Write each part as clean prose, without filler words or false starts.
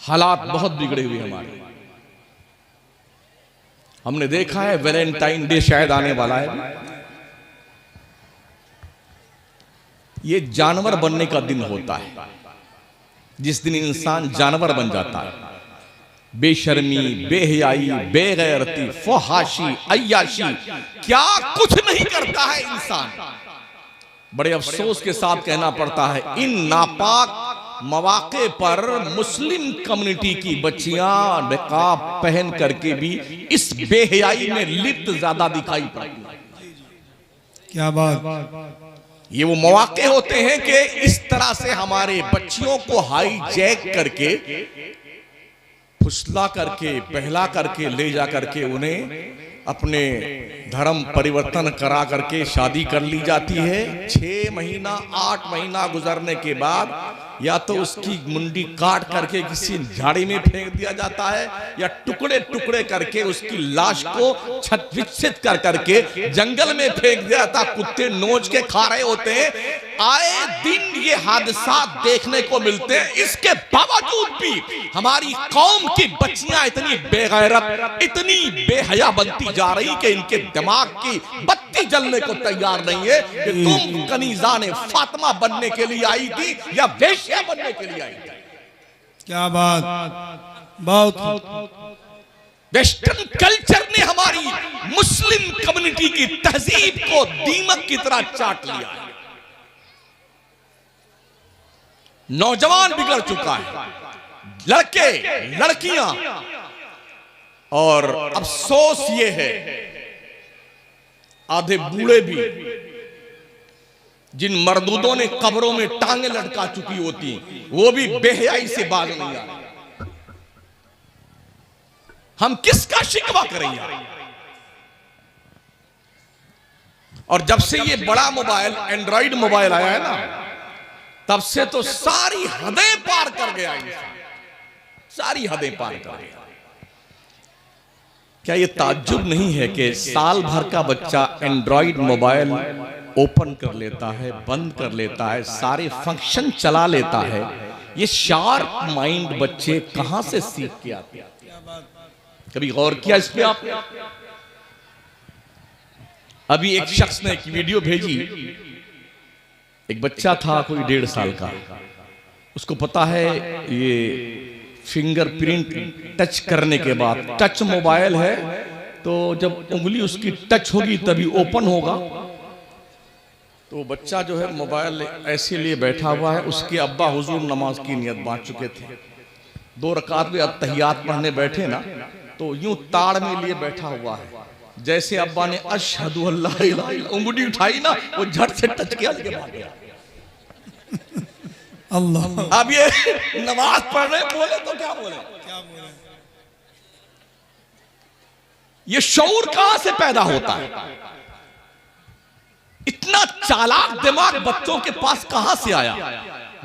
हालात बहुत बिगड़े हुए हमारे। हमने देखा है वैलेंटाइन डे शायद आने वाला है, ये जानवर बनने का दिन होता है, जिस दिन इंसान जानवर बन जाता है। बेशर्मी, बेहयाई, बेगैरती, फहाशी, अय्याशी, क्या कुछ नहीं करता है इंसान। बड़े अफसोस के साथ कहना पड़ता है, इन नापाक मौके पर मुस्लिम कम्युनिटी की बच्चियां निकाब पहन करके भी इस बेहयाई में लिप्त ज्यादा दिखाई पड़ती है। क्या बात। ये वो मौके होते हैं कि इस तरह से हमारे बच्चियों को हाईजैक करके, फुसला करके, बहला करके ले जा करके उन्हें अपने धर्म परिवर्तन करा करके शादी कर ली जाती है। 6 महीना 8 महीना गुजरने के बाद या तो उसकी मुंडी काट करके किसी झाड़ी में फेंक दिया जाता है, या टुकड़े टुकड़े करके उसकी लाश को छत विच्छेद कर करके जंगल में फेंक दिया जाता। कुत्ते नोच के खा रहे होते हैं। आए दिन ये हादसा देखने को मिलते हैं। इसके बावजूद भी हमारी कौम की बच्चियां इतनी बेगैरत, इतनी बेहया बनती जा रही कि इनके दिमाग की बत्ती जलने को तैयार नहीं है कि तुम कनीज़ाने फातिमा बनने के लिए आई थी या वेश्या बनने के लिए आई थी। क्या बात। बहुत वेस्टर्न कल्चर ने हमारी मुस्लिम कम्युनिटी की तहजीब को दीमक की तरह चाट लिया है। नौजवान बिगड़ चुका है, लड़के लड़कियां, और अफसोस ये है आधे बूढ़े भी, जिन मर्दूदों ने कब्रों में टांगे लटका चुकी होती, वो भी बेहयाई से बाज नहीं आ रहे। हम किसका शिकवा करें यार? और जब से ये बड़ा मोबाइल एंड्रॉइड मोबाइल आया है ना, तब से तो सारी हदें पार कर गया इंसान, सारी हदें पार कर गया। क्या ये ताज्जुब नहीं है कि साल भर का बच्चा एंड्रॉइड मोबाइल ओपन कर लेता है, बंद कर लेता है, सारे फंक्शन चला लेता है। ये शार्प माइंड बच्चे कहां से सीख के आते हैं? कभी गौर किया इस पे आपने? अभी एक शख्स ने एक वीडियो भेजी, एक बच्चा था कोई 1.5 साल का, उसको पता है ये फिंगरप्रिंट टच करने के बाद, टच मोबाइल है तो जब उंगली उसकी टच होगी तभी ओपन होगा। तो बच्चा जो है मोबाइल ऐसे लिए बैठा हुआ है। उसके अब्बा हुजूर नमाज की नियत बांध चुके थे, 2 रकात में अत्तहियात पढ़ने बैठे ना, तो यूं ताड़ में लिए बैठा हुआ है। जैसे अब्बा ने अशहदु अल्ला इलाहा इल्लल्लाह उंगली उठाई ना, वो झट से टच किया, लेके भाग गया। अल्लाह। अब ये नमाज पढ़ रहे, बोले तो क्या बोले? ये शऊर कहां से पैदा होता है? इतना चालाक दिमाग बच्चों के पास कहां से आया?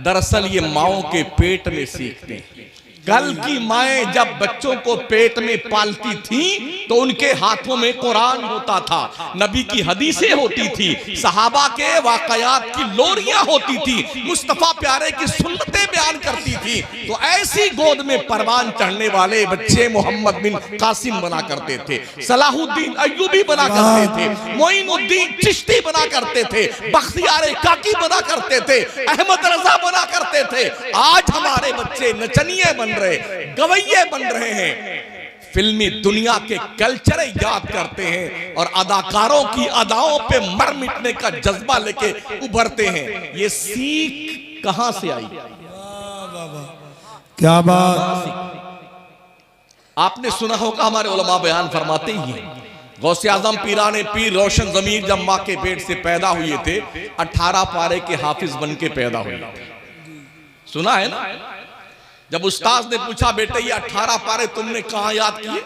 दरअसल ये माओ के पेट में सीखते हैं। कल की माएं जब बच्चों को पेट में पालती थीं तो उनके हाथों में कुरान होता था, नबी की हदीसें होती थी, सहाबा के वाकयात की लोरियां होती थी, मुस्तफा प्यारे की सुन्नतें बयान करती थी। तो ऐसी गोद में परवान चढ़ने वाले बच्चे मोहम्मद बिन कासिम बना करते थे, सलाहुद्दीन अय्यूबी बना करते थे, मोइनुद्दीन चिश्ती बना करते थे, बख्तियार काकी बना करते थे, अहमद रजा बना करते थे। आज हमारे बच्चे नचनिए बन रहे, गवैये बन रहे हैं, फिल्मी दुनिया के कल्चर याद करते हैं और अदाकारों की अदाओं पे मर मिटने का जज्बा लेके उभरते हैं। ये सीख कहां से आई? क्या बात। आपने सुना होगा, हमारे उलमा बयान फरमाते ही हैं, गौसे आजम पीराने पीर रोशन जमीर जब मां के पेट से पैदा हुए थे, 18 पारे के हाफिज बन के पैदा हुए। सुना है ना? जब उस्ताद ने पूछा, बेटे ये 18 पारे तुमने कहां याद किए?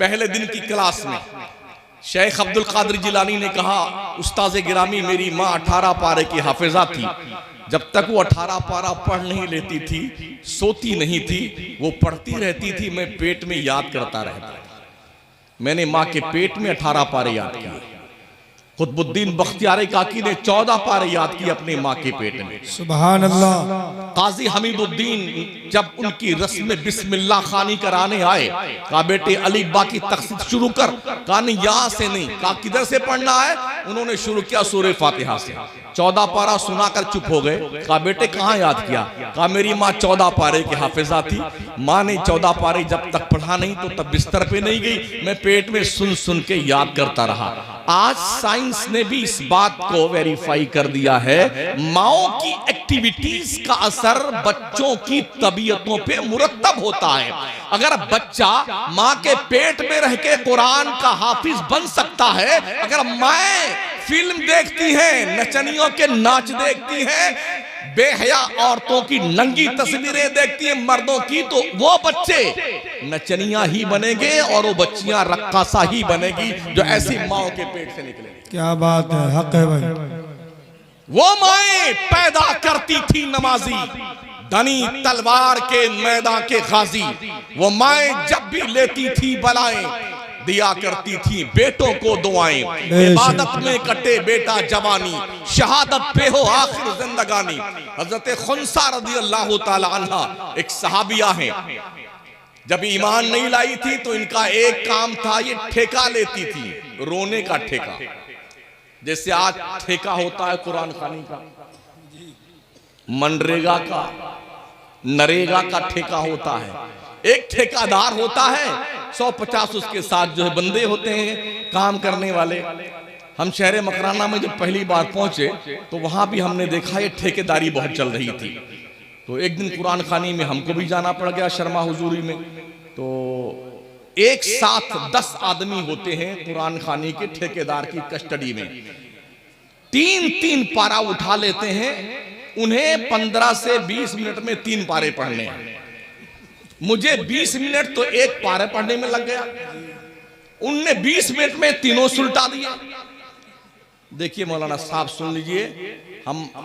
पहले दिन की क्लास में शेख अब्दुल कादिर जिलानी ने कहा, उस्ताद गिरामी मेरी माँ 18 पारे की हाफिजा थी। जब तक वो 18 पारा पढ़ नहीं लेती थी, सोती नहीं थी, वो पढ़ती रहती थी, मैं पेट में याद करता रहता। मैंने माँ के पेट में 18 पारे याद किए। कुतुबुद्दीन बख्तियार काकी ने 14 पारे याद किए अपनी माँ के पेट में। सुभान अल्लाह। काजी हमीदुद्दीन जब उनकी रस्म बिस्मिल्लाह खानी कराने आए, कहा बेटे अली बा की तखसीस शुरू कर। कहा नहीं यहाँ से नहीं। कहा किधर से पढ़ना है? उन्होंने शुरू किया सूरह फातिहा से। 14 पारा सुनाकर चुप हो गए। कहा बेटे कहाँ याद किया? कहा मेरी माँ 14 पारे की हाफिजा थी। माँ ने 14 पारे जब तक पढ़ा नहीं तो तब बिस्तर पे नहीं गई, मैं पेट में सुन सुन के याद करता रहा। आज साइंस ने भी इस बात को वेरीफाई कर दिया है, माओ की एक्टिविटीज का असर बच्चों की तबीयतों पे मुरत्तब होता है। अगर बच्चा माँ के पेट में रह के कुरान का हाफिज बन सकता है, अगर माएं फिल्म देखती हैं, नचनियों के नाच देखती हैं, बेहया औरतों की नंगी तस्वीरें देखती हैं मर्दों की, तो वो बच्चे नचनियां ही बनेंगे और वो बच्चियां रक्कासा ही बनेगी जो ऐसी माओ के पेट से निकलेंगी। क्या बात है, हक है भाई। वो माएं पैदा करती थी नमाजी, धनी तलवार के मैदान के गाजी। वो माएं जब भी लेती थी बलाएं, दिया करती थी बेटों को दुआएं। इबादत में कटे बेटा जवानी, शहादत पे हो आखिर जिंदगानी। हजरत खुनसा रज़ी अल्लाह ताला अन्हा एक सहाबिया हैं, जब ईमान नहीं लाई थी तो इनका एक काम था, ये ठेका लेती थी, रोने का ठेका। जैसे आज ठेका होता है कुरान खानी का, मनरेगा का, नरेगा का ठेका होता है। एक ठेकादार होता है, 150 उसके साथ जो है बंदे होते हैं काम करने वाले। हम शहर मकराना में जब पहली बार पहुंचे तो वहां भी हमने देखा ये ठेकेदारी बहुत चल रही थी। तो एक दिन कुरान खानी में हमको भी जाना पड़ गया शर्मा हुजूरी में। तो एक साथ 10 आदमी होते हैं कुरान खानी के ठेकेदार की कस्टडी में। 3-3 पारा उठा लेते हैं। उन्हें 15 से 20 मिनट में 3 पारे पढ़ने हैं। मुझे 20 मिनट तो एक पारे पढ़ने में लग गया, उनने 20 मिनट में तीनों सुलटा दिए। देखिए मौलाना साहब सुन लीजिए,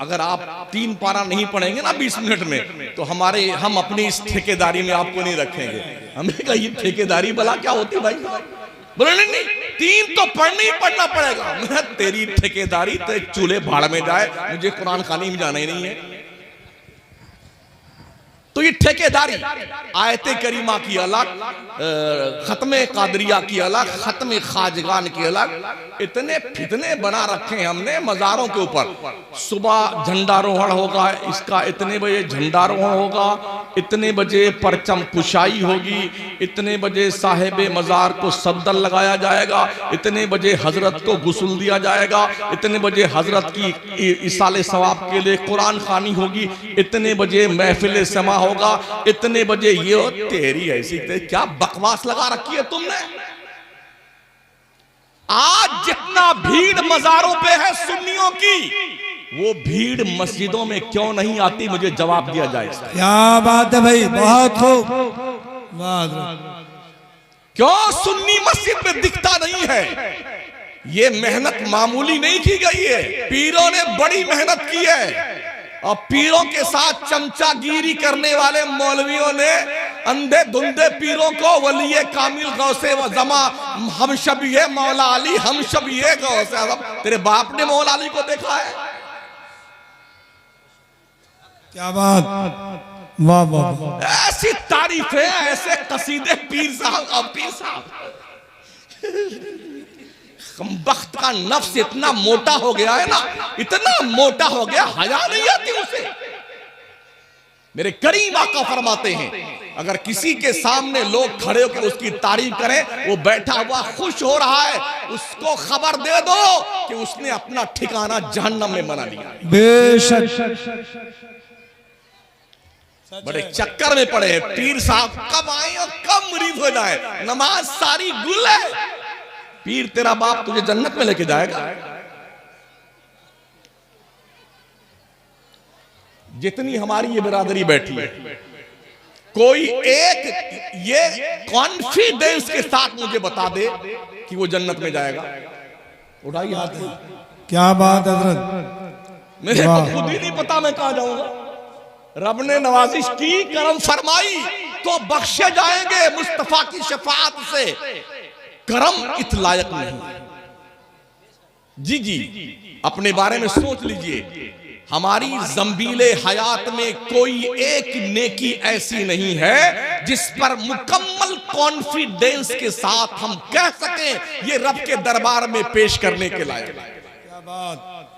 अगर आप 3 पारा नहीं पढ़ेंगे ना 20 मिनट में तो हम अपनी इस ठेकेदारी में आपको नहीं रखेंगे। हमने कहा ये ठेकेदारी भला क्या होती भाई? बोले नहीं 3 तो पढ़ना ही पढ़ना पड़ेगा। मैं तेरी ठेकेदारी तो एक चूल्हे भाड़ में जाए, मुझे कुरान खानी में जाना ही नहीं है। तो ये ठेकेदारी, आयते करीमा की अलग, खत्मे कादरिया की अलग, खत्मे खाजगान की अलग, इतने फितने बना रखे हैं हमने मज़ारों के ऊपर। सुबह झंडारोहण होगा, इसका इतने बजे झंडारोहण होगा, इतने बजे परचम कुशाई होगी, इतने बजे साहिब मज़ार को सद्दल लगाया जाएगा, इतने बजे हजरत को गुस्ल दिया जाएगा, इतने बजे हजरत की इसाले सवाब के लिए कुरान खानी होगी, इतने बजे महफिल समा होगा, इतने बजे ये। तेरी ऐसी क्या बकवास लगा रखी है तुमने? आज जितना भीड़ मज़ारों पे है सुन्नियों की, वो भीड़ मस्जिदों में क्यों नहीं आती? मुझे जवाब दिया जाए। क्या बात है भाई, बहुत हो। क्यों सुन्नी मस्जिद में दिखता नहीं है? ये मेहनत मामूली नहीं की गई है, पीरों ने बड़ी मेहनत की है। और पीरों के साथ चमचागिरी करने वाले मौलवियों ने अंधे धुंधे पीरों को वलिये कामिल गौसे व जमा हम शबीए मौला अली, हम शबीए गौसे आज़म। तेरे बाप ने मौला अली को देखा है? क्या बात, वाह वाह। ऐसी तारीफें, ऐसे कसीदे पीर साहब और पीर साहब। कमबख्त का नफ्स इतना मोटा हो गया है ना, इतना मोटा हो गया, हया नहीं आती उसे। मेरे करीम आका फरमाते हैं, अगर किसी के सामने लोग खड़े होकर उसकी तारीफ करें, वो बैठा हुआ खुश हो रहा है, उसको खबर दे दो कि उसने अपना ठिकाना जहन्नम में बना लिया। बेशक बड़े चक्कर में पड़े हैं पीर साहब, कब आए और कब मुरीद हो जाए। नमाज सारी गुल है। पीर तेरा बाप तुझे जन्नत में लेके जाएगा। जितनी हमारी ये बिरादरी बैठी है, कोई एक ये कॉन्फिडेंस के साथ मुझे बता दे कि वो जन्नत में जाएगा। उठाइए हाथ। क्या बात हज़रत, मेरे को खुद ही नहीं पता मैं कहां जाऊंगा। रब ने नवाजिश की, करम फरमाई तो बख्शे जाएंगे मुस्तफा की शफाअत से। करम इतलायक नहीं। जी जी, अपने बारे में सोच लीजिए। हमारी ज़ंबीले हयात में कोई एक नेकी ऐसी नहीं है जिस पर मुकम्मल कॉन्फिडेंस के साथ हम कह सकें ये रब के दरबार में पेश करने के लायक। क्या बात।